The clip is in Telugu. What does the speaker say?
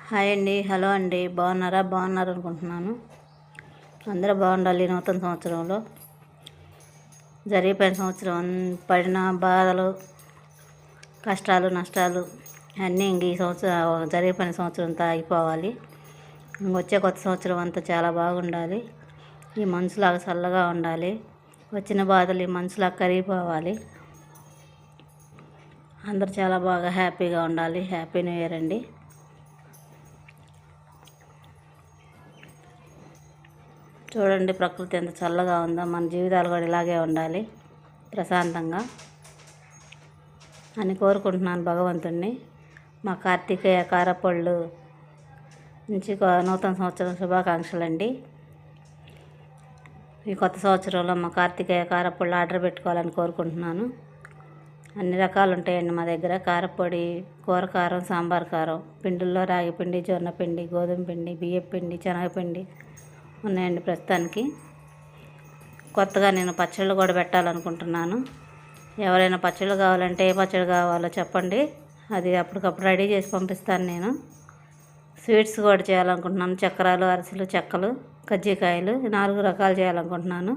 హాయ్ అండి, హలో అండి. బాగున్నారు అనుకుంటున్నాను. అందరూ బాగుండాలి. నూతన సంవత్సరంలో జరిగిపోయిన సంవత్సరం పడిన బాధలు, కష్టాలు, నష్టాలు అన్నీ ఇంక ఈ సంవత్సరం జరిగిపోయిన సంవత్సరం అంతా అయిపోవాలి. ఇంకొచ్చే కొత్త సంవత్సరం అంతా చాలా బాగుండాలి. ఈ మనసులాగా చల్లగా ఉండాలి. వచ్చిన బాధలు ఈ మనసులాగా కరిగిపోవాలి. అందరూ చాలా బాగా హ్యాపీగా ఉండాలి. హ్యాపీ న్యూ ఇయర్ అండి. చూడండి, ప్రకృతి ఎంత చల్లగా ఉందో. మన జీవితాలు కూడా ఇలాగే ఉండాలి, ప్రశాంతంగా అని కోరుకుంటున్నాను భగవంతుణ్ణి. మా కార్తికేయ కారపళ్ళు నుంచి నూతన సంవత్సరం శుభాకాంక్షలు అండి. ఈ కొత్త సంవత్సరంలో మా కార్తికేయ కారపళ్ళు ఆర్డర్ పెట్టుకోవాలని కోరుకుంటున్నాను. అన్ని రకాలు ఉంటాయండి మా దగ్గర. కారపొడి, కూర కారం, సాంబార్ కారం, పిండిల్లో రాగి పిండి, జొన్న పిండి, గోధుమ పిండి, బియ్యం పిండి, శనగపిండి ఉన్నాయండి ప్రస్తుతానికి. కొత్తగా నేను పచ్చళ్ళు కూడా పెట్టాలనుకుంటున్నాను. ఎవరైనా పచ్చళ్ళు కావాలంటే ఏ పచ్చడి కావాలో చెప్పండి, అది అప్పటికప్పుడు రెడీ చేసి పంపిస్తాను. నేను స్వీట్స్ కూడా చేయాలనుకుంటున్నాను. చక్రాలు, అరిసెలు, చెక్కలు, కజ్జికాయలు 4 రకాలు చేయాలనుకుంటున్నాను.